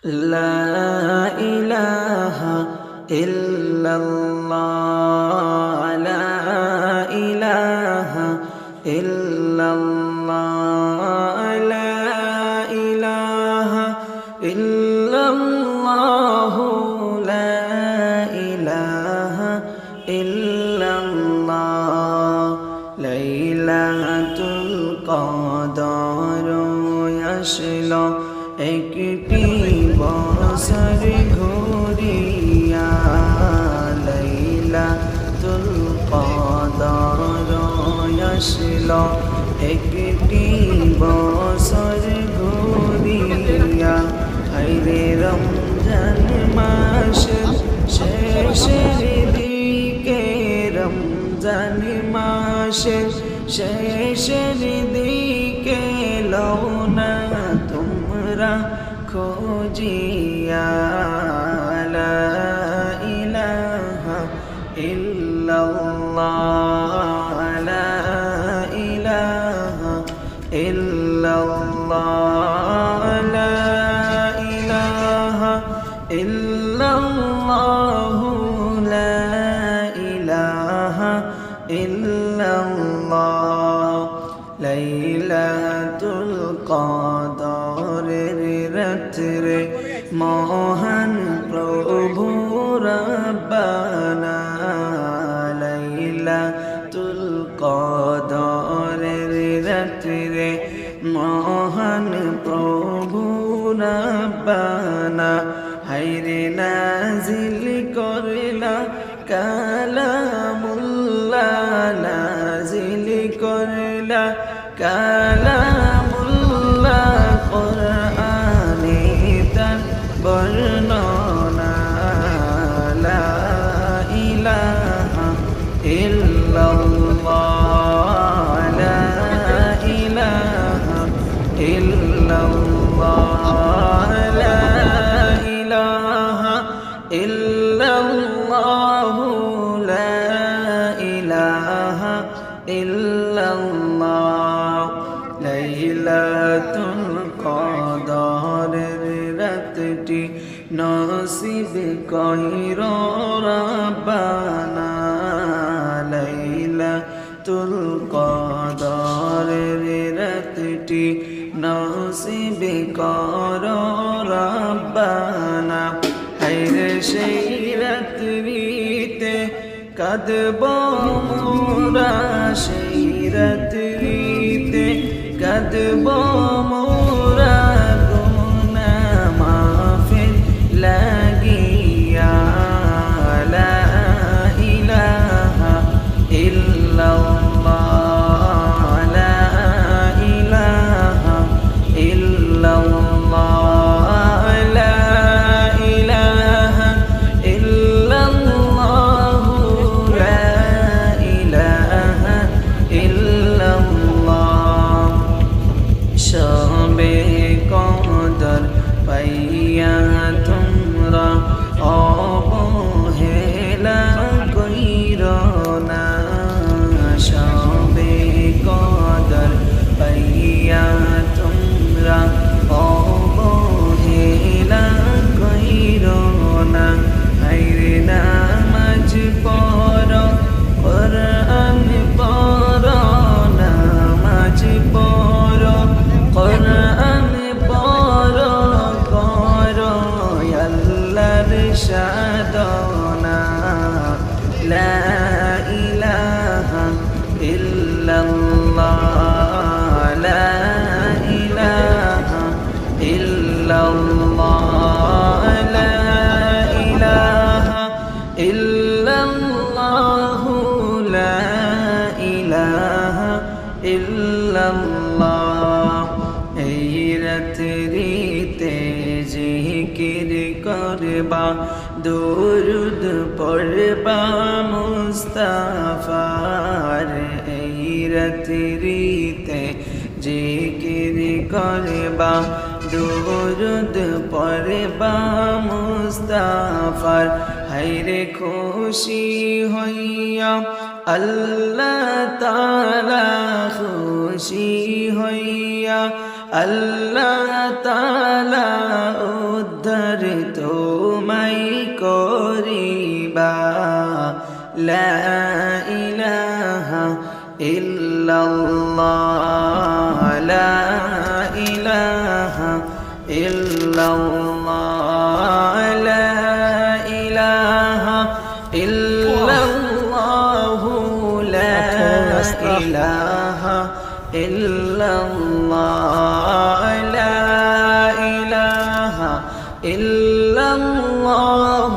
لا إله إلا الله لا إله إلا الله لا إله إلا الله لا إله إلا الله ليلة القدر يشلو একটি বছর ঘুরিয়া লাইলাতুল কদর আসলো একটি বছর ঘুরিয়া হায়রে রমজান মাসের শেষের দিকে রমজান মাসের শেষের দিকে লওনা তোমরা খোঁজিয়া লা ইলাহা ইল্লাল্লাহ লা ইলাহা ইল্লাল্লাহ লা ইলাহা ইল্লাল্লাহ লা ইলাহা ইল্লাল্লাহ লাইলাতুল কদরের রাত্রে মহান প্রভু রব্বানা লাইলাতুল কদরের রাত্রে মহান প্রভু রব্বানা হায়রে নাজিল করলা কালামুল্লাহ নাজিল করলা কালামুল্লাহ কোরআনে তার বর্ণনা লা ইলাহা ইল্লাল্লাহ লা ইলাহা ইল্লাল্লাহ লা ইলাহা ইল্লাল্লাহ লা ইলাহা ইল্লাল্লাহ লাইলাতুল কদরের রাতটি নসিব কইর রব্বানা লাইলাতুল কদরের রাতটি নসিব কর রব্বানা হায়রে সেই রাত্রিতে কাঁদব মোরা সেই রাত্রিতে কাঁদব মোরা গুনাহ মাফের লাগিয়া লা ইলাহা ইল্লাল্লাহ লা ইলাহা ইল্লাল্লাহ লা ইলাহা ইল্লাল্লাহ লা ইলাহা ইল্লাল্লাহ শবে কদর পাইয়া তোমরা অবহেলা কইরো না শবে কদর পাইয়া তোমরা অবহেলা কইরো না হায়রে নামাজ পড়ো কোরআন পড়ো নামাজ পড়ো কোরআন পড়ো করো আল্লাহর সাধনা লা ইলাহা ইল্লাল্লাহ লা ইলাহা ইল্লাল্লাহ লা ইলাহা ইল্লাল্লাহ লা ইলাহা ইল্লাল্লাহ এই রাত্রিতে জিকির করবা দুরুদ পড়বা মুস্তাফার এই রাত্রিতে জিকির করবা দুরুদ পড়বা মুস্তাফার হায়রে খুশি হইয়া আল্লাহ তাআলা খুশি হইয়া আল্লাহ তাআলা উদ্ধার তোমায় করিবা লা ইলাহা ইল্লাল্লাহ লা ইলাহা ইল্লাল্লাহ লা ইলাহা ইল্লাল্লাহ লা ইলাহা ইল্লাল্লাহ লা ইলাহা ইল্লাল্লাহ